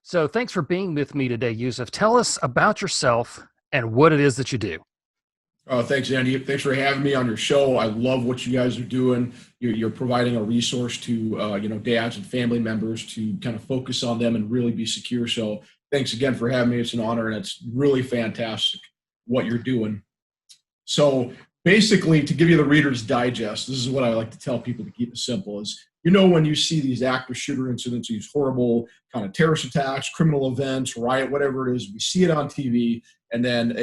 So thanks for being with me today, Yousef. Tell us about yourself and what it is that you do. Thanks, Andy. Thanks for having me on your show. I love what you guys are doing. You're providing a resource to dads and family members to kind of focus on them and really be secure. So thanks again for having me. It's an honor, and it's really fantastic what you're doing. So basically, to give you the Reader's Digest, this is what I like to tell people to keep it simple is, when you see these active shooter incidents, these horrible kind of terrorist attacks, criminal events, riot, whatever it is, we see it on TV, and then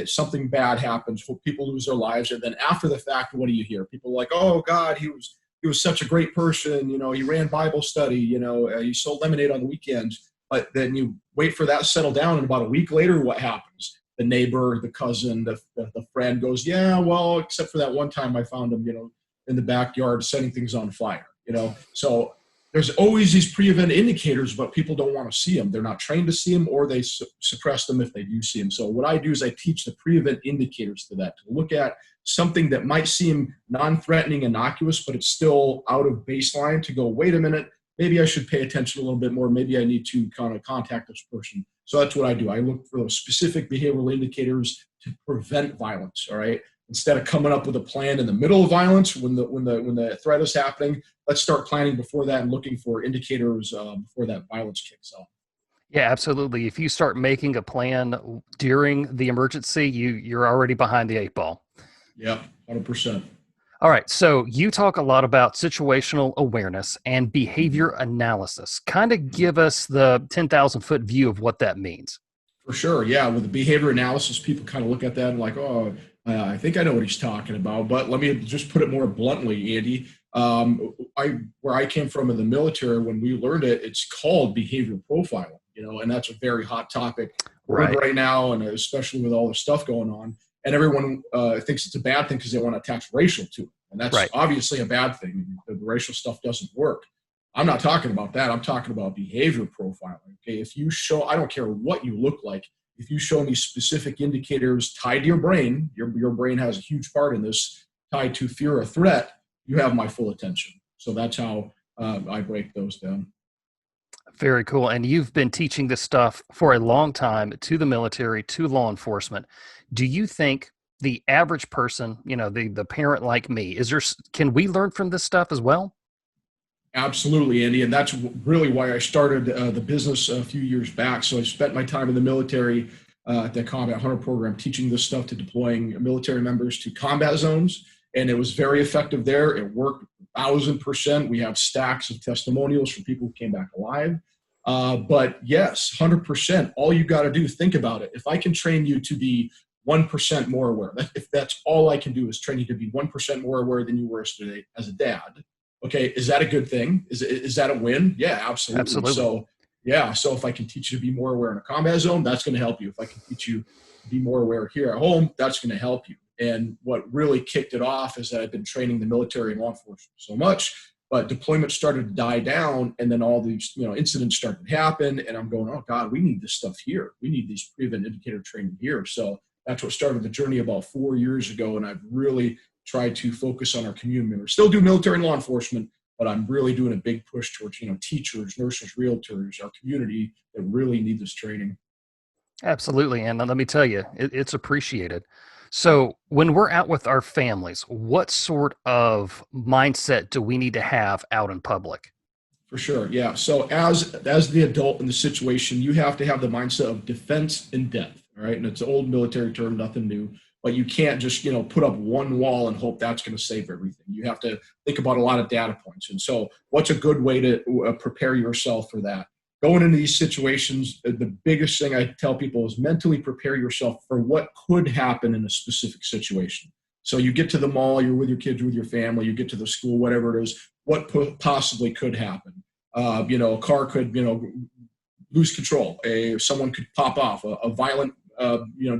something bad happens, people lose their lives, and then after the fact, what do you hear? People are like, oh God, he was such a great person, he ran Bible study, he sold lemonade on the weekends. But then you wait for that to settle down, and about a week later, what happens? The neighbor, the cousin, the friend goes, yeah, well, except for that one time I found him, in the backyard setting things on fire, So there's always these pre-event indicators, but people don't want to see them. They're not trained to see them, or they suppress them if they do see them. So what I do is I teach the pre-event indicators to that, to look at something that might seem non-threatening, innocuous, but it's still out of baseline, to go, wait a minute, maybe I should pay attention a little bit more. Maybe I need to kind of contact this person. So that's what I do. I look for those specific behavioral indicators to prevent violence. All right. Instead of coming up with a plan in the middle of violence when the threat is happening, let's start planning before that and looking for indicators before that violence kicks off. Yeah, absolutely. If you start making a plan during the emergency, you're already behind the eight ball. Yeah, 100%. All right. So you talk a lot about situational awareness and behavior analysis. Kind of give us the 10,000-foot view of what that means. For sure. Yeah. With the behavior analysis, people kind of look at that and like, oh, I think I know what he's talking about. But let me just put it more bluntly, Andy. Where I came from in the military, when we learned it, it's called behavioral profiling, and that's a very hot topic right now, and especially with all the stuff going on. And everyone thinks it's a bad thing because they want to attach racial to it. And that's obviously a bad thing. The racial stuff doesn't work. I'm not talking about that. I'm talking about behavior profiling. Okay, if you show, I don't care what you look like, if you show me specific indicators tied to your brain, your brain has a huge part in this, tied to fear or threat, you have my full attention. So that's how I break those down. Very cool. And you've been teaching this stuff for a long time to the military, to law enforcement. Do you think the average person, the parent like me, can we learn from this stuff as well? Absolutely, Andy. And that's really why I started the business a few years back. So I spent my time in the military at the Combat Hunter program, teaching this stuff to deploying military members to combat zones. And it was very effective there. It worked 1,000%. We have stacks of testimonials from people who came back alive. But yes, 100%. All you got to do, think about it. If I can train you to be 1% more aware, if that's all I can do is train you to be 1% more aware than you were yesterday as a dad, okay, is that a good thing? Is that a win? Yeah, absolutely. So if I can teach you to be more aware in a combat zone, that's going to help you. If I can teach you to be more aware here at home, that's going to help you. And what really kicked it off is that I've been training the military and law enforcement so much, but deployment started to die down, and then all these incidents started to happen, and I'm going, oh God, we need this stuff here. We need these pre-event indicator training here. So that's what started the journey about 4 years ago, and I've really tried to focus on our community members. Still do military and law enforcement, but I'm really doing a big push towards teachers, nurses, realtors, our community that really need this training. Absolutely. And let me tell you, it's appreciated. So when we're out with our families, what sort of mindset do we need to have out in public? For sure. Yeah. So as the adult in the situation, you have to have the mindset of defense in depth. All right. And it's an old military term, nothing new, but you can't just, put up one wall and hope that's going to save everything. You have to think about a lot of data points. And so what's a good way to prepare yourself for that? Going into these situations, the biggest thing I tell people is mentally prepare yourself for what could happen in a specific situation. So you get to the mall, you're with your kids, with your family, you get to the school, whatever it is, what possibly could happen? A car could, lose control. Someone could pop off. A violent,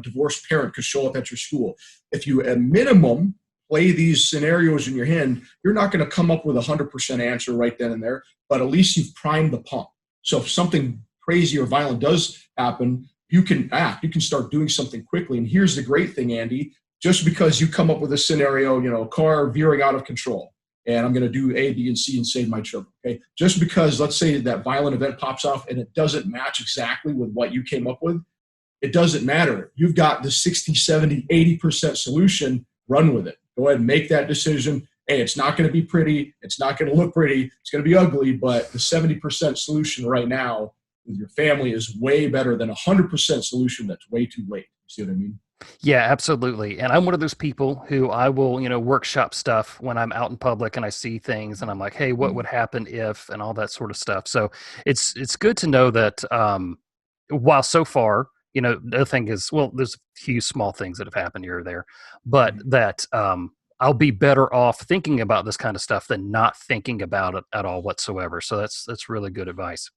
divorced parent could show up at your school. If you, at minimum, play these scenarios in your hand, you're not going to come up with a 100% answer right then and there, but at least you've primed the pump. So if something crazy or violent does happen, you can act. You can start doing something quickly. And here's the great thing, Andy. Just because you come up with a scenario, a car veering out of control, and I'm going to do A, B, and C and save my children. Okay. Just because, let's say that violent event pops off and it doesn't match exactly with what you came up with, it doesn't matter. You've got the 60, 70, 80% solution. Run with it. Go ahead and make that decision. Hey, it's not going to be pretty. It's not going to look pretty. It's going to be ugly, but the 70% solution right now with your family is way better than 100% solution that's way too late. You see what I mean? Yeah, absolutely. And I'm one of those people who I will, workshop stuff when I'm out in public and I see things and I'm like, hey, what would happen if, and all that sort of stuff. So it's good to know that while so far, the thing is, well, there's a few small things that have happened here or there, but that I'll be better off thinking about this kind of stuff than not thinking about it at all whatsoever. So that's really good advice.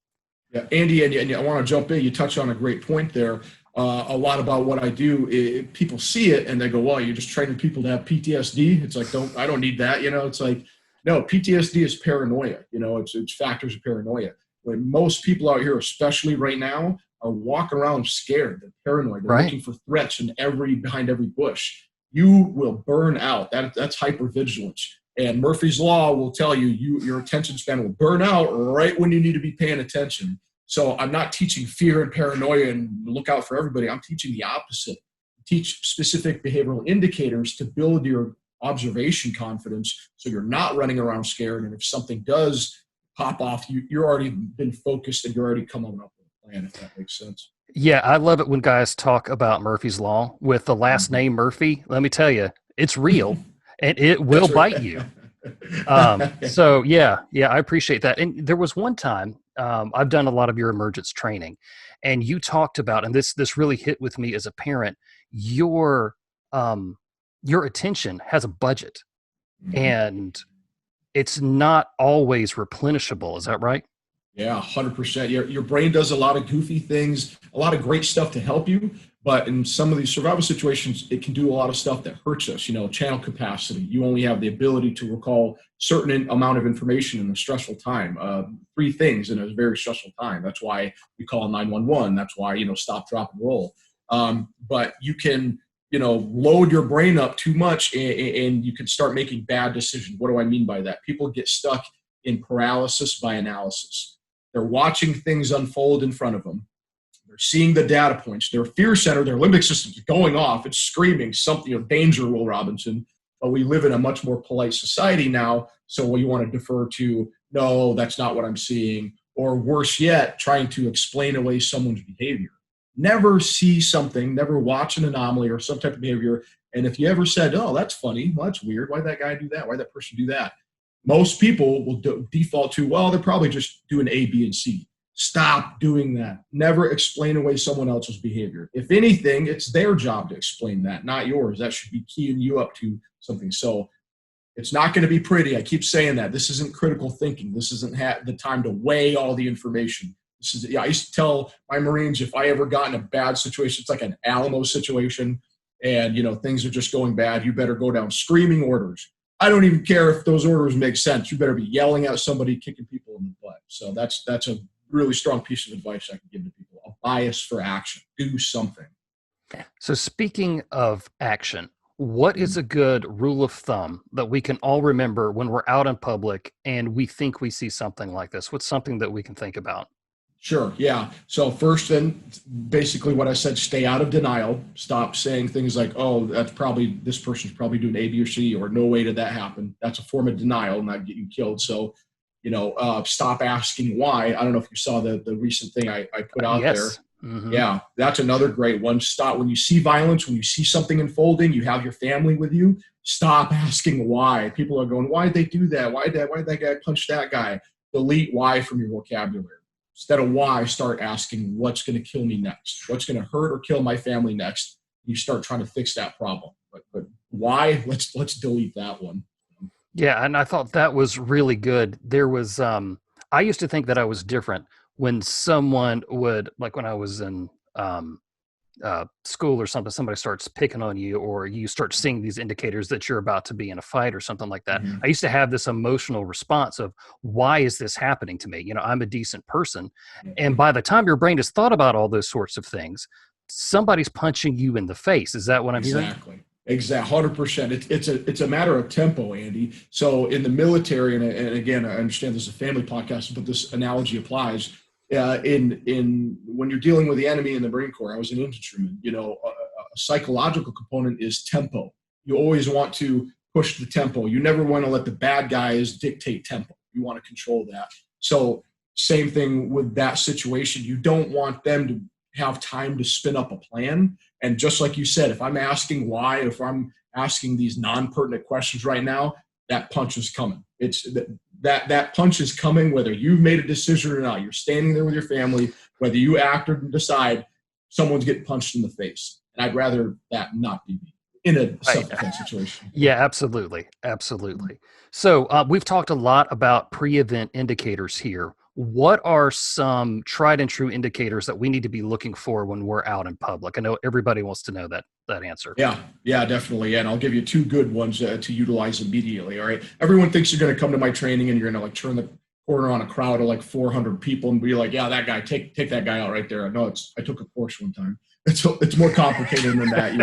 Yeah, Andy, and I want to jump in. You touched on a great point there. A lot about what I do, people see it and they go, "Well, you're just training people to have PTSD." It's like, I don't need that. It's like, no, PTSD is paranoia. It's factors of paranoia. When most people out here, especially right now, are walking around scared. They're paranoid. They're Right. looking for threats behind every bush. You will burn out. That's hypervigilance. And Murphy's Law will tell you, your attention span will burn out right when you need to be paying attention. So I'm not teaching fear and paranoia and look out for everybody. I'm teaching the opposite. Teach specific behavioral indicators to build your observation confidence so you're not running around scared. And if something does pop off, you're already been focused and you're already coming up with a plan, if that makes sense. Yeah, I love it when guys talk about Murphy's Law with the last Mhm. name Murphy. Let me tell you, it's real and it will That's bite right. you. So yeah, I appreciate that. And there was one time I've done a lot of your emergence training, and you talked about, and this really hit with me as a parent. Your um, your attention has a budget, Mhm. and it's not always replenishable. Is that right? Yeah, 100%. Your brain does a lot of goofy things, a lot of great stuff to help you. But in some of these survival situations, it can do a lot of stuff that hurts us. Channel capacity. You only have the ability to recall certain amount of information in a stressful time. Three things in a very stressful time. That's why we call 911. That's why, stop, drop, and roll. But you can, load your brain up too much and you can start making bad decisions. What do I mean by that? People get stuck in paralysis by analysis. They're watching things unfold in front of them. They're seeing the data points. Their fear center, their limbic system is going off. It's screaming something, danger, Will Robinson. But we live in a much more polite society now. So we want to defer to, no, that's not what I'm seeing. Or worse yet, trying to explain away someone's behavior. Never see something, never watch an anomaly or some type of behavior. And if you ever said, oh, that's funny, well, that's weird. Why'd that guy do that? Why'd that person do that? Most people will default to, well, they're probably just doing A, B, and C. Stop doing that. Never explain away someone else's behavior. If anything, it's their job to explain that, not yours. That should be keying you up to something. So it's not going to be pretty. I keep saying that. This isn't critical thinking. This isn't the time to weigh all the information. I used to tell my Marines, if I ever got in a bad situation, it's like an Alamo situation, and things are just going bad, you better go down screaming orders. I don't even care if those orders make sense. You better be yelling at somebody, kicking people in the butt. So that's a really strong piece of advice I can give to people. A bias for action. Do something. So speaking of action, what is a good rule of thumb that we can all remember when we're out in public and we think we see something like this? What's something that we can think about? Sure. Yeah. So first, then, basically what I said: stay out of denial. Stop saying things like, "Oh, this person's probably doing A, B, or C," or "No way did that happen." That's a form of denial, and that get you killed. So, stop asking why. I don't know if you saw the recent thing I put out there. Yes. Hmm. Yeah, that's another great one. Stop when you see violence, when you see something unfolding, you have your family with you. Stop asking why. People are going, "Why'd they do that? Why'd that guy punch that guy?" Delete why from your vocabulary. Instead of why, start asking what's going to kill me next, what's going to hurt or kill my family next. You start trying to fix that problem. But why? Let's delete that one. Yeah, and I thought that was really good. There was I used to think that I was different when someone would, like when I was in school or something, somebody starts picking on you, or you start seeing these indicators that you're about to be in a fight or something like that. I Mm-hmm. used to have this emotional response of, why is this happening to me? I'm a decent person. And by the time your brain has thought about all those sorts of things, somebody's punching you in the face. Is that what I'm hearing? Exactly. Exactly, 100%. It's a matter of tempo, Andy. So in the military, and again, I understand this is a family podcast, but this analogy applies. In when you're dealing with the enemy in the Marine Corps, I was an infantryman. A psychological component is tempo. You always want to push the tempo. You never want to let the bad guys dictate tempo. You want to control that. So same thing with that situation. You don't want them to have time to spin up a plan. And just like you said, if I'm asking why, if I'm asking these non-pertinent questions right now, that punch is coming. It's that punch is coming, whether you've made a decision or not. You're standing there with your family, whether you act or decide, someone's getting punched in the face. And I'd rather that not be me in a Right. self-defense situation. Yeah, absolutely. Absolutely. So we've talked a lot about pre-event indicators here. What are some tried and true indicators that we need to be looking for when we're out in public? I know everybody wants to know that answer. Yeah, definitely. And I'll give you two good ones to utilize immediately. All right. Everyone thinks you're going to come to my training and you're going to like turn the corner on a crowd of like 400 people and be like, yeah, that guy, take that guy out right there. No, I took a course one time. It's more complicated than that.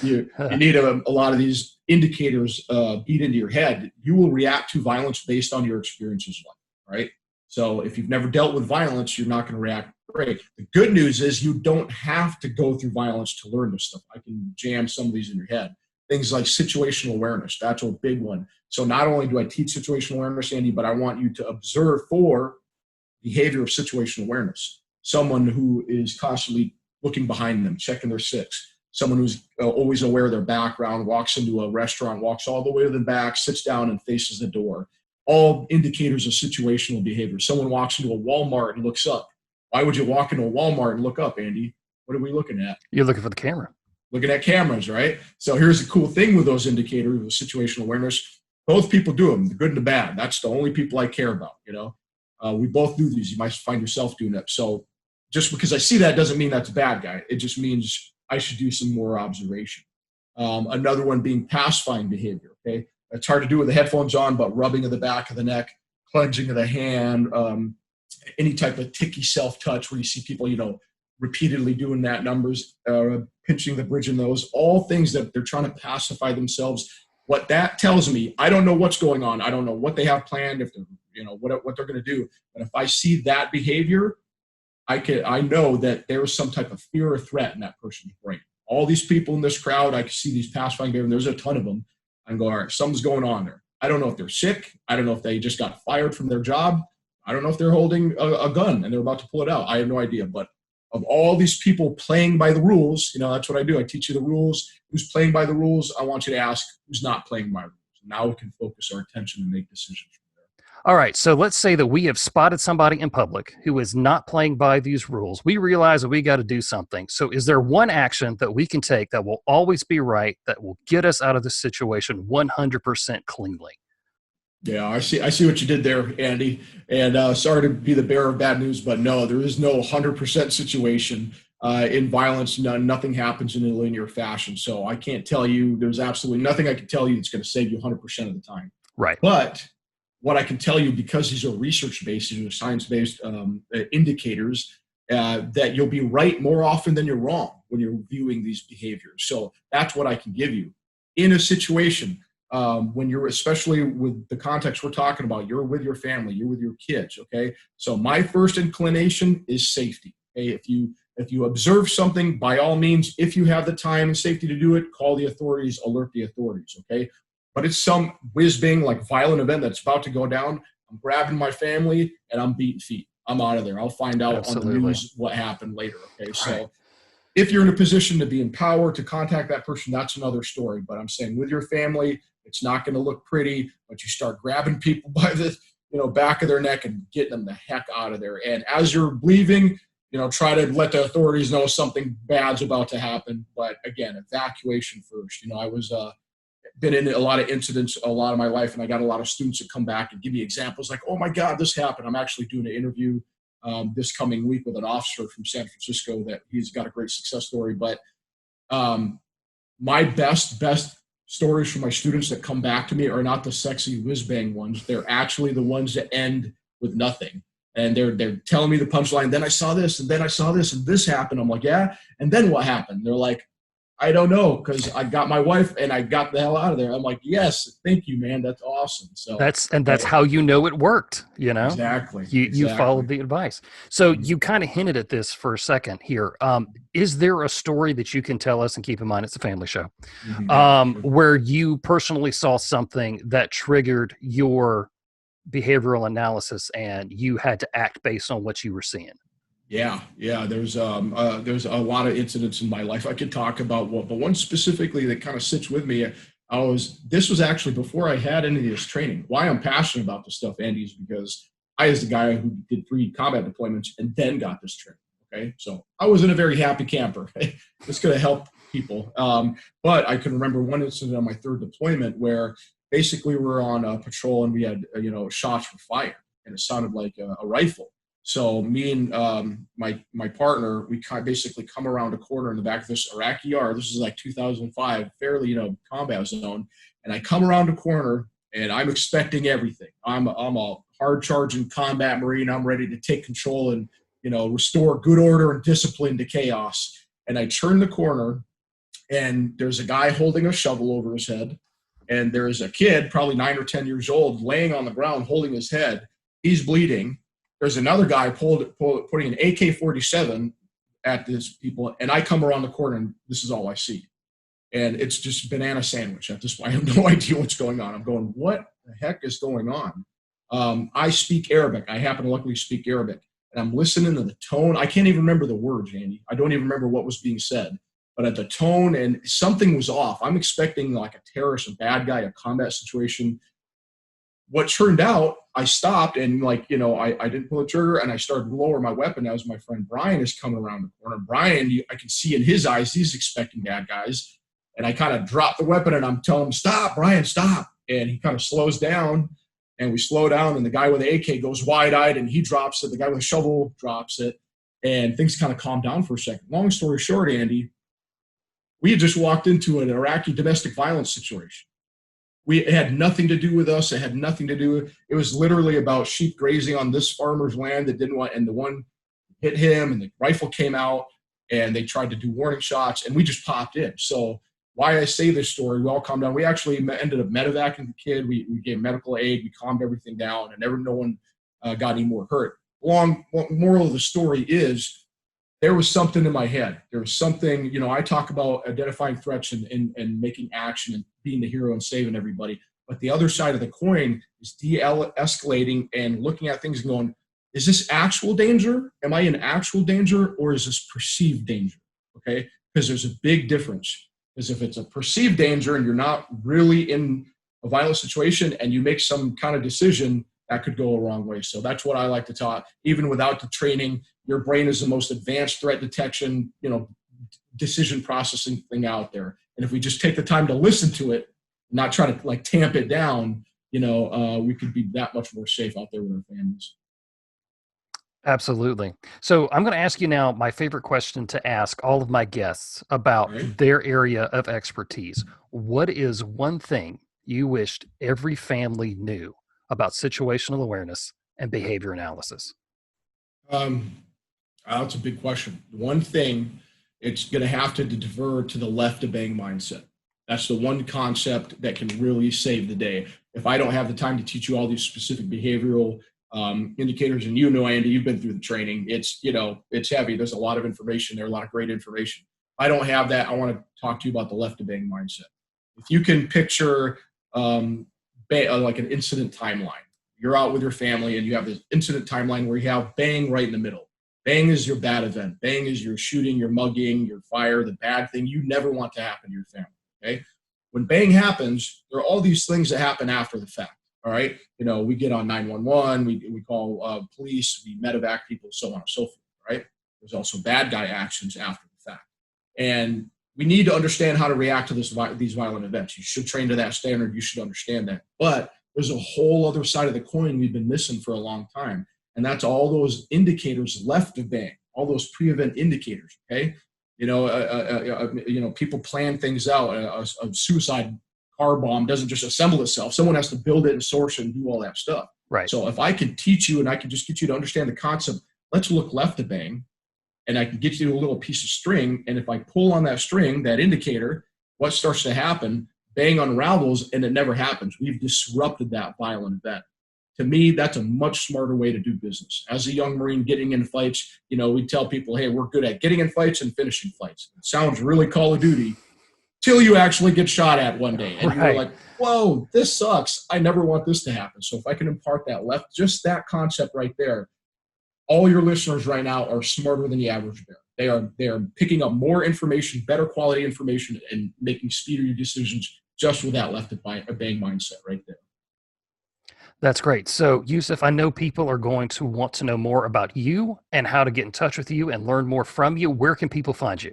You need a lot of these indicators beat into your head. You will react to violence based on your experiences, right? So if you've never dealt with violence, you're not going to react great. The good news is you don't have to go through violence to learn this stuff. I can jam some of these in your head. Things like situational awareness, that's a big one. So not only do I teach situational awareness, Andy, but I want you to observe for behavior of situational awareness. Someone who is constantly looking behind them, checking their six. Someone who's always aware of their background, walks into a restaurant, walks all the way to the back, sits down and faces the door. All indicators of situational behavior. Someone walks into a Walmart and looks up. Why would you walk into a Walmart and look up, Andy? What are we looking at? You're looking for the camera. Looking at cameras, right? So here's the cool thing with those indicators of situational awareness. Both people do them, the good and the bad. That's the only people I care about, We both do these. You might find yourself doing it. So just because I see that doesn't mean that's a bad guy. It just means I should do some more observation. Another one being pacifying behavior, okay? It's hard to do with the headphones on, but rubbing of the back of the neck, clenching of the hand, any type of ticky self-touch where you see people, repeatedly doing that, numbers, pinching the bridge in those, all things that they're trying to pacify themselves. What that tells me, I don't know what's going on. I don't know what they have planned, if they're, what they're going to do. But if I see that behavior, I know that there is some type of fear or threat in that person's brain. All these people in this crowd, I can see these pacifying behavior, and there's a ton of them. I go, all right, something's going on there. I don't know if they're sick. I don't know if they just got fired from their job. I don't know if they're holding a gun and they're about to pull it out. I have no idea. But of all these people playing by the rules, that's what I do. I teach you the rules. Who's playing by the rules? I want you to ask who's not playing by the rules. Now we can focus our attention and make decisions. All right, so let's say that we have spotted somebody in public who is not playing by these rules. We realize that we got to do something. So is there one action that we can take that will always be right, that will get us out of this situation 100% cleanly? Yeah, I see what you did there, Andy. And sorry to be the bearer of bad news, but no, there is no 100% situation in violence. Nothing happens in a linear fashion. So I can't tell you, there's absolutely nothing I can tell you that's going to save you 100% of the time. Right. But what I can tell you, because these are research-based, these are science-based indicators, that you'll be right more often than you're wrong when you're viewing these behaviors. So that's what I can give you. In a situation, when you're, especially with the context we're talking about, you're with your family, you're with your kids, okay? So my first inclination is safety. Okay? If you observe something, by all means, if you have the time and safety to do it, call the authorities, alert the authorities, okay? But it's some whiz-bang, like violent event that's about to go down. I'm grabbing my family and I'm beating feet. I'm out of there. I'll find out on the news what happened later. Okay. So if you're in a position to be in power to contact that person, that's another story. But I'm saying with your family, it's not going to look pretty, but you start grabbing people by the back of their neck and getting them the heck out of there. And as you're leaving, try to let the authorities know something bad's about to happen. But again, evacuation first. I was been in a lot of incidents a lot of my life, and I got a lot of students that come back and give me examples like, oh my God, this happened. I'm actually doing an interview this coming week with an officer from San Francisco that he's got a great success story. But my best stories from my students that come back to me are not the sexy whiz-bang ones. They're actually the ones that end with nothing. And they're telling me the punchline, then I saw this, and then I saw this, and this happened. I'm like, yeah, and then what happened? They're like, I don't know, because I got my wife and I got the hell out of there. I'm like, yes, thank you, man. That's awesome. So That's how you know it worked, you know? exactly, You exactly. followed the advice. So Mhm, you kind of hinted at this for a second here. Is there a story that you can tell us, and keep in mind it's a family show, yeah, sure. where you personally saw something that triggered your behavioral analysis and you had to act based on what you were seeing? Yeah, yeah. There's a lot of incidents in my life I could talk about, but one specifically that kind of sits with me. This was actually before I had any of this training. Why I'm passionate about this stuff, Andy, is because I was the guy who did 3 combat deployments and then got this training. Okay, so I wasn't a very happy camper. This could have helped people, but I can remember one incident on my 3rd deployment where basically we're on a patrol and we had shots for fire and it sounded like a rifle. So me and my partner, we basically come around a corner in the back of this Iraqi yard. This is like 2005, fairly combat zone, and I come around a corner and I'm expecting everything. I'm a hard charging combat marine. I'm ready to take control and restore good order and discipline to chaos. And I turn the corner, and there's a guy holding a shovel over his head, and there's a kid, probably 9 or 10 years old, laying on the ground holding his head. He's bleeding. There's another guy putting an AK-47 at these people, and I come around the corner, and this is all I see. And it's just banana sandwich at this point. I have no idea what's going on. I'm going, what the heck is going on? I speak Arabic. I happen to luckily speak Arabic. And I'm listening to the tone. I can't even remember the words, Andy. I don't even remember what was being said. But at the tone, and something was off. I'm expecting like a terrorist, a bad guy, a combat situation. What turned out, I stopped and I didn't pull the trigger, and I started to lower my weapon as my friend Brian is coming around the corner. Brian, I can see in his eyes, he's expecting bad guys. And I kind of drop the weapon and I'm telling him, stop, Brian, stop. And he kind of slows down, and we slow down, and the guy with the AK goes wide-eyed and he drops it. The guy with the shovel drops it, and things kind of calm down for a second. Long story short, Andy, we had just walked into an Iraqi domestic violence situation. It had nothing to do with us. It had nothing to do. It was literally about sheep grazing on this farmer's land that didn't want, and the one hit him, and the rifle came out, and they tried to do warning shots, and we just popped in. So why I say this story, we all calmed down. We actually ended up medevacing the kid. We gave medical aid. We calmed everything down, and no one got any more hurt. Moral of the story is, there was something in my head. There was something, I talk about identifying threats and making action and being the hero and saving everybody. But the other side of the coin is de-escalating and looking at things and going, is this actual danger? Am I in actual danger, or is this perceived danger? Okay, because there's a big difference. Because if it's a perceived danger and you're not really in a violent situation and you make some kind of decision, that could go a wrong way. So that's what I like to talk. Even without the training, your brain is the most advanced threat detection, decision processing thing out there. And if we just take the time to listen to it, not try to tamp it down, we could be that much more safe out there with our families. Absolutely. So I'm going to ask you now my favorite question to ask all of my guests about Right? their area of expertise. What is one thing you wished every family knew about situational awareness and behavior analysis? Um, that's a big question. One thing, it's going to have to defer to the left of bang mindset. That's the one concept that can really save the day. If I don't have the time to teach you all these specific behavioral indicators, and Andy, you've been through the training. It's heavy. There's a lot of information there, a lot of great information. I don't have that. I want to talk to you about the left of bang mindset. If you can picture like an incident timeline, you're out with your family and you have this incident timeline where you have bang right in the middle. Bang is your bad event. Bang is your shooting, your mugging, your fire, the bad thing you never want to happen to your family. Okay. When bang happens, there are all these things that happen after the fact. All right. We get on 911, we call police, we medevac people, so on and so forth. Right. There's also bad guy actions after the fact. And we need to understand how to react to these violent events. You should train to that standard. You should understand that. But there's a whole other side of the coin we've been missing for a long time. And that's all those indicators left of bang, all those pre-event indicators. Okay. People plan things out. A suicide car bomb doesn't just assemble itself. Someone has to build it and source it and do all that stuff. Right. So if I can teach you and I can just get you to understand the concept, let's look left of bang. and I can get you a little piece of string. And if I pull on that string, that indicator, what starts to happen? Bang unravels, and it never happens. We've disrupted that violent event. To me, that's a much smarter way to do business. As a young Marine getting in fights, we tell people, hey, we're good at getting in fights and finishing fights. It sounds really Call of Duty till you actually get shot at one day. And you're like, whoa, this sucks. I never want this to happen. So if I can impart just that concept right there, all your listeners right now are smarter than the average bear. They are picking up more information, better quality information, and making speedier decisions just with that left at bang mindset right there. That's great. So, Yousef, I know people are going to want to know more about you and how to get in touch with you and learn more from you. Where can people find you?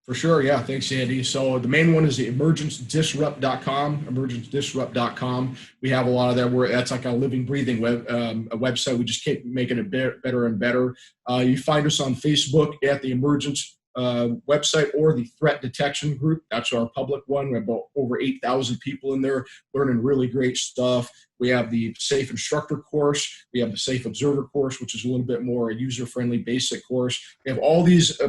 For sure. Yeah. Thanks, Andy. So the main one is the emergencedisrupt.com. We have a lot of that where that's like a living, breathing a website. We just keep making it better and better. You find us on Facebook at the Emergence website or the Threat Detection Group. That's our public one. We have about over 8,000 people in there learning really great stuff. We have the Safe Instructor course. We have the Safe Observer course, which is a little bit more a user-friendly basic course. We have all these,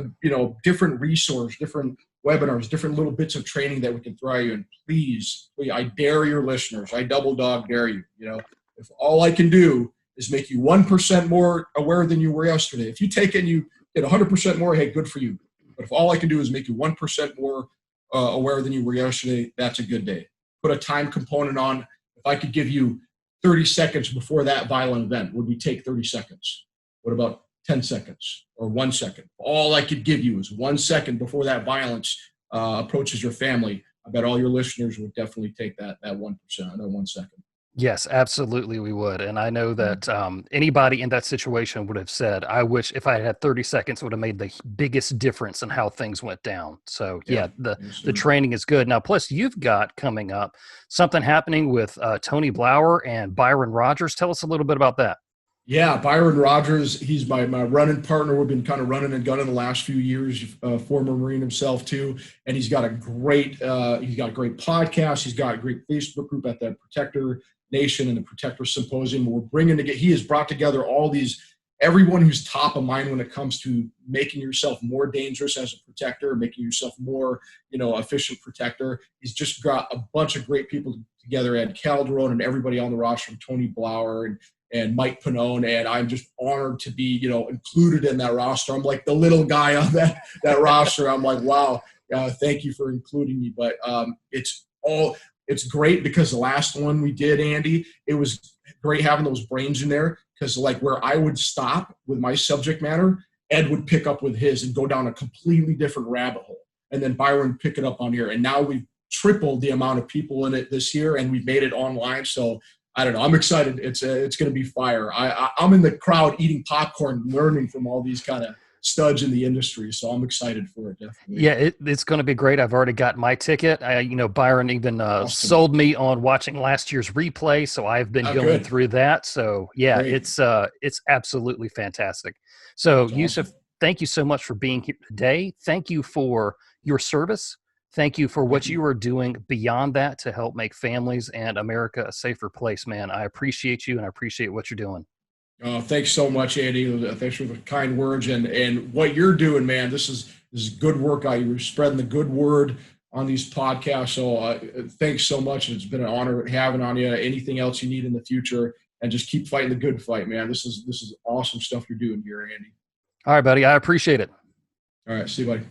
different resources, different webinars, different little bits of training that we can throw you. And please, I dare your listeners. I double dog dare you. If all I can do is make you 1% more aware than you were yesterday, if you take it and you get 100% more, hey, good for you. But if all I can do is make you 1% more aware than you were yesterday, that's a good day. Put a time component on. If I could give you 30 seconds before that violent event, would we take 30 seconds? What about 10 seconds or 1 second? All I could give you is 1 second before that violence approaches your family. I bet all your listeners would definitely take that 1%, that 1 second. Yes, absolutely we would. And I know that anybody in that situation would have said, I wish if I had 30 seconds, it would have made the biggest difference in how things went down. So the training is good. Now, plus you've got coming up something happening with Tony Blauer and Byron Rogers. Tell us a little bit about that. Yeah, Byron Rogers, he's my running partner. We've been kind of running and gunning the last few years, former Marine himself too. And he's got a great podcast. He's got a great Facebook group at the Protector Nation and the Protector Symposium. We're bringing together, he has brought together everyone who's top of mind when it comes to making yourself more dangerous as a protector, making yourself more, efficient protector. He's just got a bunch of great people together, Ed Calderon and everybody on the roster, from Tony Blauer and Mike Pannone, and I'm just honored to be, included in that roster. I'm like the little guy on that roster. I'm like, wow, thank you for including me. But it's great because the last one we did, Andy, it was great having those brains in there, because like where I would stop with my subject matter, Ed would pick up with his and go down a completely different rabbit hole. And then Byron pick it up on here. And now we've tripled the amount of people in it this year, and we've made it online. So I don't know. I'm excited. It's going to be fire. I'm in the crowd eating popcorn, learning from all these kind of studs in the industry. So I'm excited for it. Definitely. Yeah, it's going to be great. I've already got my ticket. Byron even Awesome. sold me on watching last year's replay. So I've been going through that. So yeah, great. It's absolutely fantastic. So Yousef, awesome. Thank you so much for being here today. Thank you for your service. Thank you for what you are doing beyond that to help make families and America a safer place, man. I appreciate you, and I appreciate what you're doing. Thanks so much, Andy. Thanks for the kind words and what you're doing, man. This is good work. You're spreading the good word on these podcasts. So thanks so much. It's been an honor having on you. Anything else you need in the future, and just keep fighting the good fight, man. This is awesome stuff you're doing here, Andy. All right, buddy. I appreciate it. All right. See you, buddy.